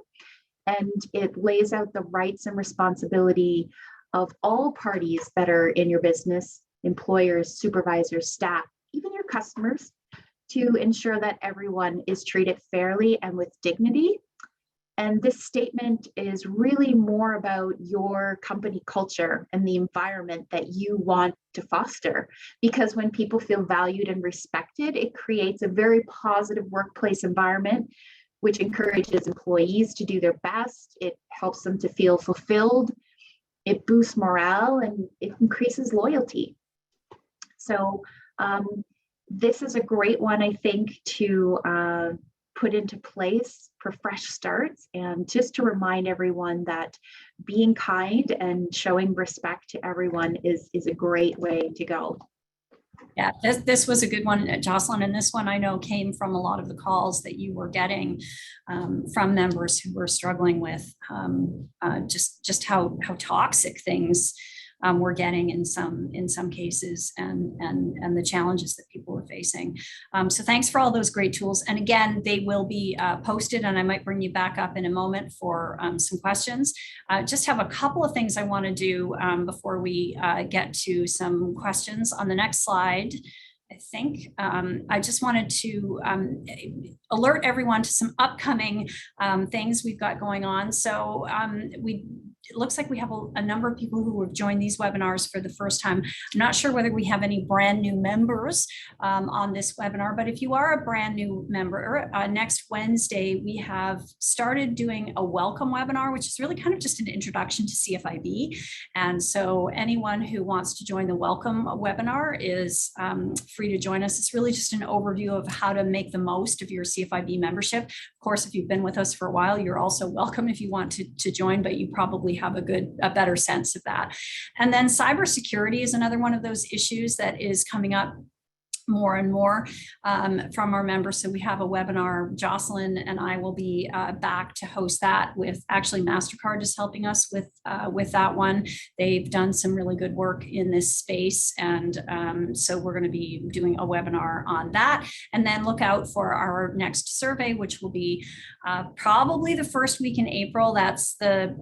and it lays out the rights and responsibility of all parties that are in your business, employers, supervisors, staff, even your customers, to ensure that everyone is treated fairly and with dignity. And this statement is really more about your company culture and the environment that you want to foster. Because when people feel valued and respected, it creates a very positive workplace environment, which encourages employees to do their best. It helps them to feel fulfilled. It boosts morale and it increases loyalty. So this is a great one, I think, to put into place for fresh starts, and just to remind everyone that being kind and showing respect to everyone is a great way to go. Yeah, this was a good one, Jocelyn, and this one I know came from a lot of the calls that you were getting from members who were struggling with just how toxic things we're getting in some cases, and the challenges that people are facing. So thanks for all those great tools. And again, they will be posted, and I might bring you back up in a moment for some questions. Just have a couple of things I want to do before we get to some questions on the next slide. I think I just wanted to alert everyone to some upcoming things we've got going on. So it looks like we have a number of people who have joined these webinars for the first time. I'm not sure whether we have any brand new members on this webinar, but if you are a brand new member, next Wednesday, we have started doing a welcome webinar, which is really kind of just an introduction to CFIB. And so anyone who wants to join the welcome webinar is free to join us. It's really just an overview of how to make the most of your CFIB membership. Of course, if you've been with us for a while, you're also welcome if you want to join, but you probably have a better sense of that. And then cybersecurity is another one of those issues that is coming up more and more from our members. So we have a webinar. Jocelyn and I will be back to host that with actually MasterCard is helping us with that one. They've done some really good work in this space. And so we're going to be doing a webinar on that. And then look out for our next survey, which will be probably the first week in April. That's the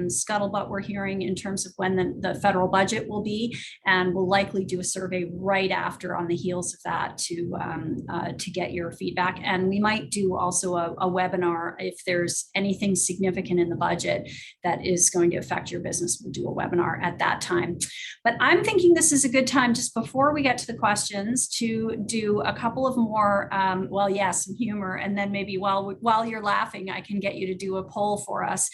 scuttlebutt we're hearing in terms of when the federal budget will be. And we'll likely do a survey right after on the heels of that to get your feedback. And we might do also a webinar if there's anything significant in the budget that is going to affect your business. We'll do a webinar at that time. But I'm thinking this is a good time just before we get to the questions to do a couple of more, well, yes, some humor. And then maybe while you're laughing, I can get you to do a poll for us.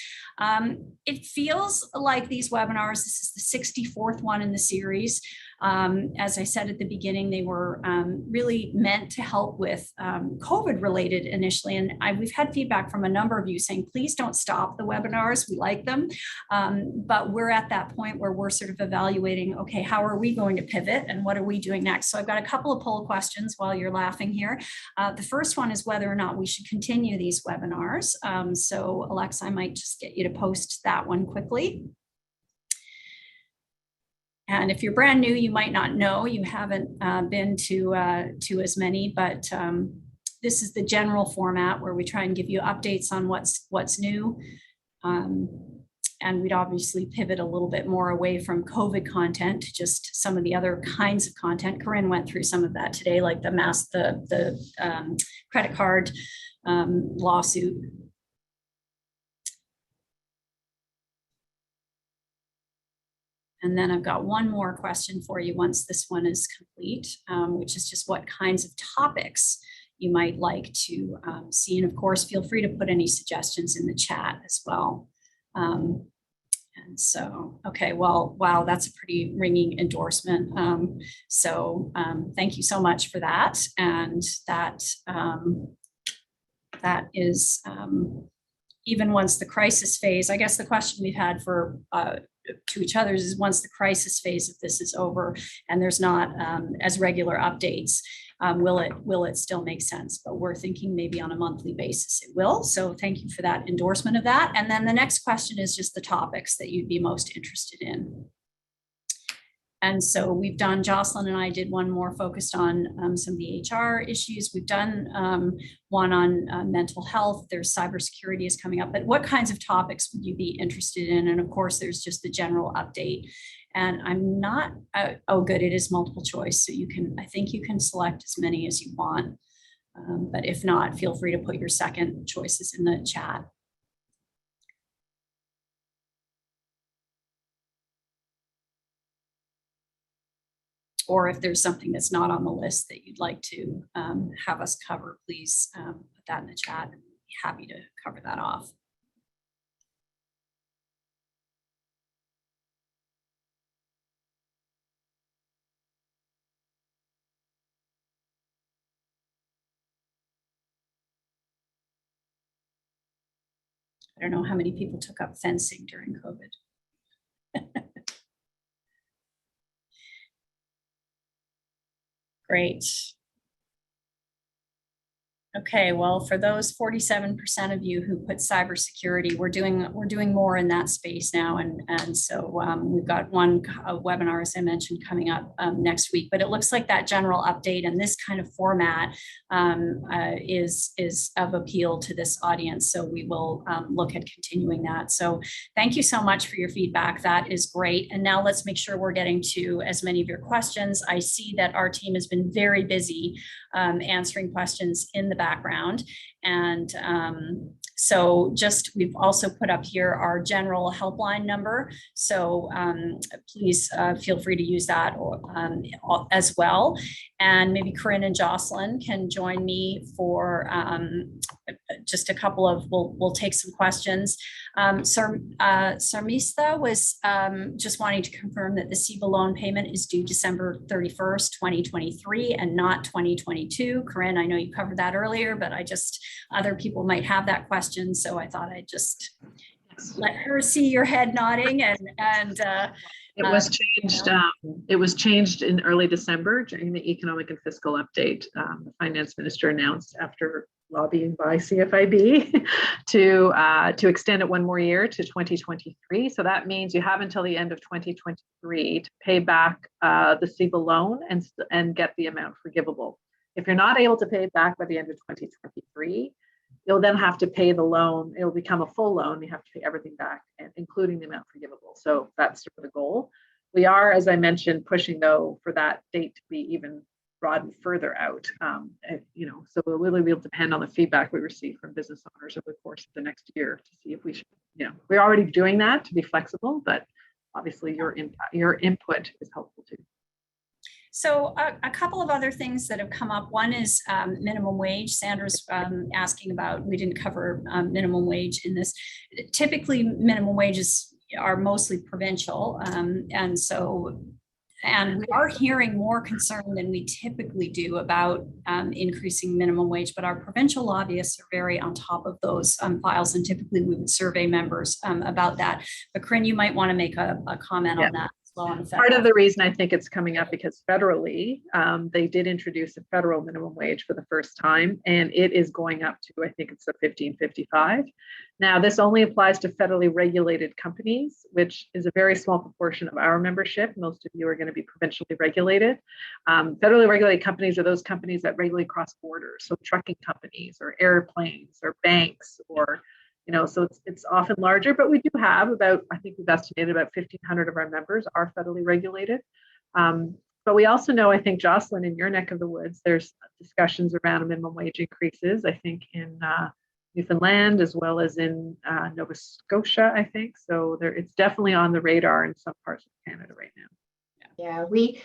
It feels like these webinars, this is the 64th one in the series. As I said at the beginning, they were really meant to help with COVID related initially. And we've had feedback from a number of you saying, please don't stop the webinars. We like them. But we're at that point where we're sort of evaluating, okay, how are we going to pivot and what are we doing next? So I've got a couple of poll questions while you're laughing here. The first one is whether or not we should continue these webinars. So Alexa, I might just get you to post that one quickly. And if you're brand new, you might not know, you haven't been to as many, but this is the general format where we try and give you updates on what's new. And we'd obviously pivot a little bit more away from COVID content to just some of the other kinds of content. Corinne went through some of that today, like the credit card lawsuit. And then I've got one more question for you once this one is complete, which is just what kinds of topics you might like to see. And of course, feel free to put any suggestions in the chat as well. And so, okay, well, wow, that's a pretty ringing endorsement. Thank you so much for that. And that is even once the crisis phase, I guess the question we've had for to each other is once the crisis phase of this is over and there's not as regular updates, will it still make sense? But we're thinking maybe on a monthly basis it will. So thank you for that endorsement of that. And then the next question is just the topics that you'd be most interested in. And so we've done, Jocelyn and I did one more focused on some of the HR issues. We've done one on mental health. There's cybersecurity is coming up, but what kinds of topics would you be interested in? And of course, there's just the general update. And I'm not, oh good, it is multiple choice. So you can, I think you can select as many as you want. But if not, feel free to put your second choices in the chat. Or if there's something that's not on the list that you'd like to have us cover, please put that in the chat. I'd be happy to cover that off. I don't know how many people took up fencing during COVID. Great. Okay, well, for those 47% of you who put cybersecurity, we're doing more in that space now, and so we've got one webinar, as I mentioned, coming up next week. But it looks like that general update and this kind of format is of appeal to this audience. So we will look at continuing that. So thank you so much for your feedback. That is great. And now let's make sure we're getting to as many of your questions. I see that our team has been very busy answering questions in the background. And so just, we've also put up here our general helpline number. So please feel free to use that as well. And maybe Corinne and Jocelyn can join me for just a couple of, we'll take some questions. Sarmista was just wanting to confirm that the CEBA loan payment is due December 31st, 2023 and not 2022. Corinne, I know you covered that earlier, but other people might have that question. So I thought I'd just let her see your head nodding and It was changed. It was changed in early December during the economic and fiscal update. The finance minister announced after lobbying by CFIB to extend it one more year to 2023. So that means you have until the end of 2023 to pay back the CEBA loan and get the amount forgivable. If you're not able to pay it back by the end of 2023, you'll then have to pay the loan. It'll become a full loan. You have to pay everything back, including the amount forgivable. So that's sort of the goal. We are, as I mentioned, pushing though for that date to be even broadened further out. So it will really depend on the feedback we receive from business owners over the course of the next year to see if we should. We're already doing that to be flexible, but obviously your input is helpful too. So a couple of other things that have come up. One is minimum wage. Sandra's asking about, we didn't cover minimum wage in this. Typically, minimum wages are mostly provincial. And we are hearing more concern than we typically do about increasing minimum wage, but our provincial lobbyists are very on top of those files, and typically we would survey members about that. But Corinne, you might want to make a comment on that. Part of the reason I think it's coming up because federally, they did introduce a federal minimum wage for the first time, and it is going up to, I think it's a $15.55. Now, this only applies to federally regulated companies, which is a very small proportion of our membership. Most of you are going to be provincially regulated. Federally regulated companies are those companies that regularly cross borders, so trucking companies or airplanes or banks or so it's often larger, but we do have about, I think we've estimated about 1,500 of our members are federally regulated. But we also know, I think, Jocelyn, in your neck of the woods, there's discussions around minimum wage increases, I think in Newfoundland as well as in Nova Scotia, I think. So it's definitely on the radar in some parts of Canada right now. Yeah, we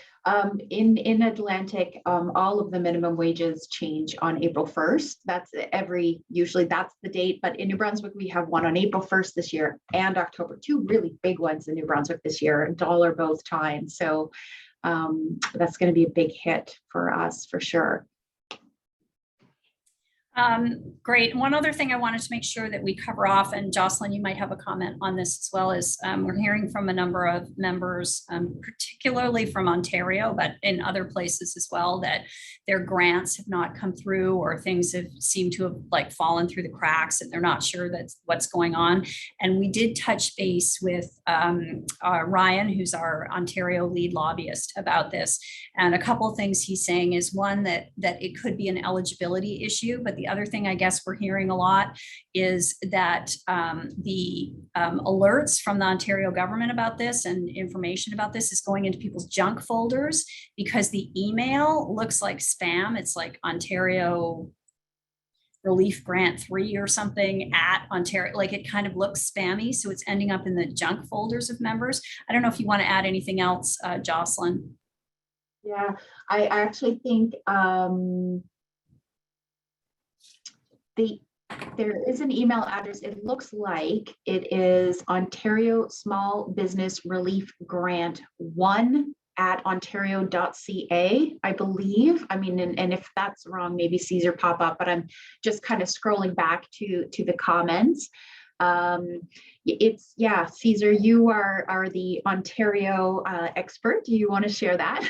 in Atlantic, all of the minimum wages change on April 1st. Usually that's the date, but in New Brunswick, we have one on April 1st this year and October, two really big ones in New Brunswick this year, $1 both times. So that's going to be a big hit for us for sure. Great. One other thing I wanted to make sure that we cover off, and Jocelyn, you might have a comment on this as well, is we're hearing from a number of members, particularly from Ontario, but in other places as well, that their grants have not come through or things have seemed to have fallen through the cracks and they're not sure that's what's going on. And we did touch base with Ryan, who's our Ontario lead lobbyist, about this. And a couple of things he's saying is, one, that it could be an eligibility issue, but the other thing I guess we're hearing a lot is that the alerts from the Ontario government about this and information about this is going into people's junk folders because the email looks like spam. It's like Ontario Relief Grant 3 or something at Ontario, it kind of looks spammy. So it's ending up in the junk folders of members. I don't know if you want to add anything else, Jocelyn. Yeah, I actually think there is an email address. It looks like it is Ontario Small Business Relief Grant 1 at ontario.ca, I believe. I mean, and if that's wrong, maybe Caesar pop up, but I'm just kind of scrolling back to the comments. Caesar, you are the Ontario expert. Do you want to share that?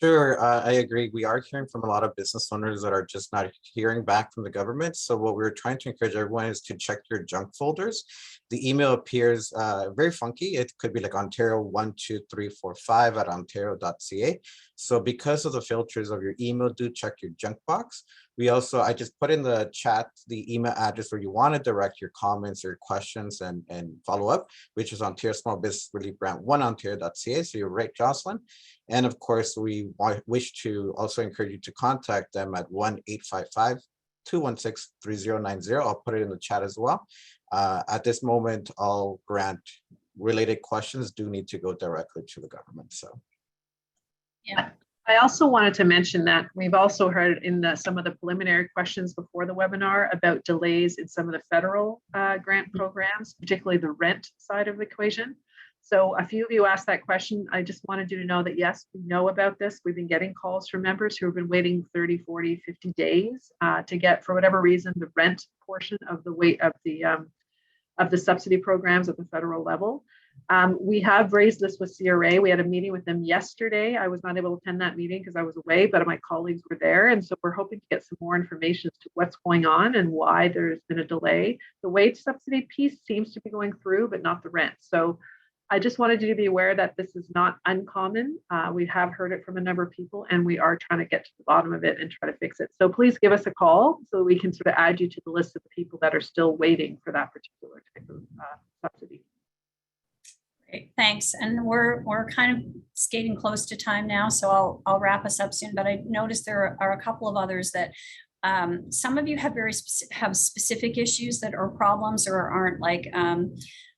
Sure, I agree. We are hearing from a lot of business owners that are just not hearing back from the government. So what we're trying to encourage everyone is to check your junk folders. The email appears very funky. It could be like Ontario12345 at ontario.ca. So because of the filters of your email, do check your junk box. I just put in the chat the email address where you want to direct your comments or questions and follow up, which is Ontario Small Business Relief Grant 1 ontario.ca. So you're right, Jocelyn. And of course, we wish to also encourage you to contact them at 1-855-216-3090. I'll put it in the chat as well. At this moment, all grant related questions do need to go directly to the government. So, yeah. I also wanted to mention that we've also heard in some of the preliminary questions before the webinar about delays in some of the federal grant programs, particularly the rent side of the equation. So a few of you asked that question. I just wanted you to know that, yes, we know about this. We've been getting calls from members who have been waiting 30, 40, 50 days to get, for whatever reason, the rent portion of the weight of the subsidy programs at the federal level. We have raised this with CRA. We had a meeting with them yesterday. I was not able to attend that meeting because I was away, but my colleagues were there. And so we're hoping to get some more information as to what's going on and why there's been a delay. The wage subsidy piece seems to be going through, but not the rent. So I just wanted you to be aware that this is not uncommon. We have heard it from a number of people, and we are trying to get to the bottom of it and try to fix it. So please give us a call so we can sort of add you to the list of the people that are still waiting for that particular type of subsidy. Great, thanks. And we're kind of skating close to time now, so I'll wrap us up soon. But I noticed there are a couple of others that some of you have have specific issues that are problems or aren't, like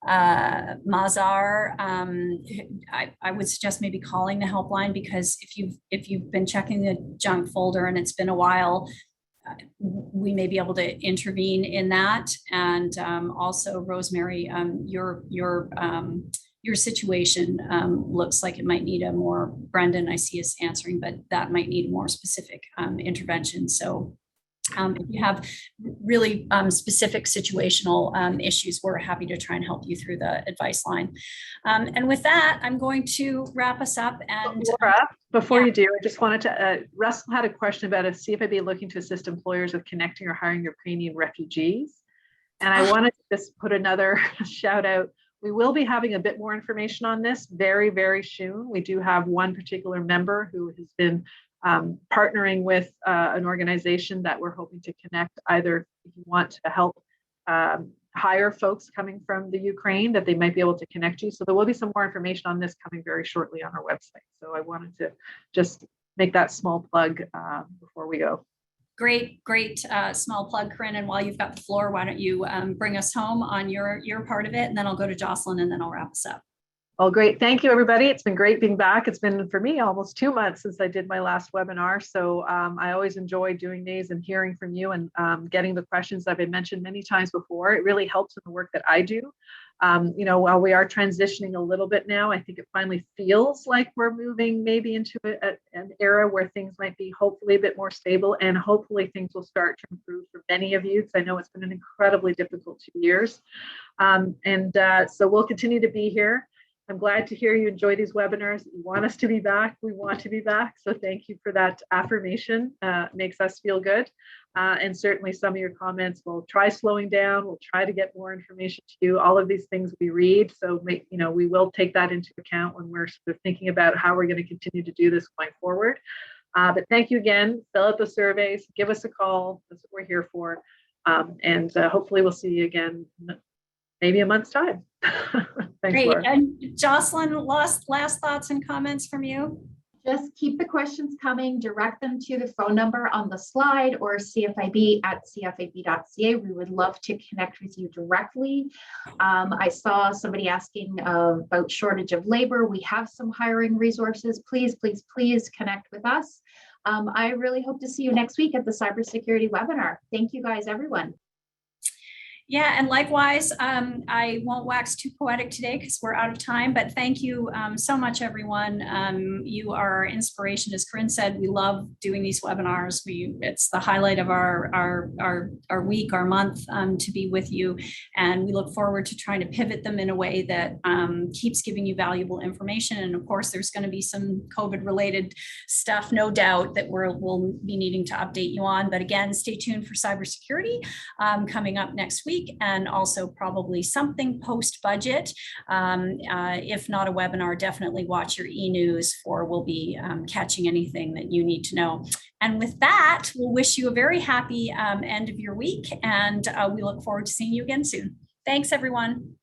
Mazar. I would suggest maybe calling the helpline, because if you've been checking the junk folder and it's been a while, we may be able to intervene in that. And also, Rosemary, your situation looks like it might need a more, Brendan, I see us answering, but that might need more specific intervention. So if you have really specific situational issues, we're happy to try and help you through the advice line. And with that, I'm going to wrap us up. And Laura, before you do, I just wanted to, Russell had a question about a CFIB looking to assist employers with connecting or hiring Ukrainian refugees. And I wanted to just put another shout out. We will be having a bit more information on this very, very soon. We do have one particular member who has been partnering with an organization that we're hoping to connect, either if you want to help hire folks coming from the Ukraine, that they might be able to connect you. So there will be some more information on this coming very shortly on our website. So I wanted to just make that small plug before we go. Great small plug, Corinne. And while you've got the floor, why don't you bring us home on your part of it, and then I'll go to Jocelyn, and then I'll wrap us up. Oh, great. Thank you, everybody. It's been great being back. It's been, for me, almost 2 months since I did my last webinar. So I always enjoy doing these and hearing from you and getting the questions that I've been mentioned many times before. It really helps in the work that I do. You know, while we are transitioning a little bit now, I think it finally feels like we're moving maybe into an era where things might be hopefully a bit more stable, and hopefully things will start to improve for many of you, because I know it's been an incredibly difficult 2 years. So we'll continue to be here. I'm glad to hear you enjoy these webinars. You want us to be back. We want to be back. So thank you for that affirmation. Makes us feel good. And certainly some of your comments, we'll try slowing down. We'll try to get more information to you. All of these things we read. So we will take that into account when we're sort of thinking about how we're going to continue to do this going forward. But thank you again. Fill out the surveys. Give us a call. That's what we're here for. And hopefully we'll see you again maybe a month's time. Thanks, Great. Laura. And Jocelyn, last thoughts and comments from you? Just keep the questions coming, direct them to the phone number on the slide or CFIB@CFIB.ca. We would love to connect with you directly. I saw somebody asking about shortage of labor. We have some hiring resources. Please, please, please connect with us. I really hope to see you next week at the cybersecurity webinar. Thank you guys, everyone. Yeah, and likewise, I won't wax too poetic today because we're out of time, but thank you so much, everyone. You are our inspiration. As Corinne said, we love doing these webinars. It's the highlight of our week, our month, to be with you. And we look forward to trying to pivot them in a way that keeps giving you valuable information. And of course, there's going to be some COVID-related stuff, no doubt, that we'll be needing to update you on. But again, stay tuned for cybersecurity coming up next week. And also probably something post-budget. If not a webinar, definitely watch your e-news, for we'll be catching anything that you need to know. And with that, we'll wish you a very happy end of your week, and we look forward to seeing you again soon. Thanks, everyone.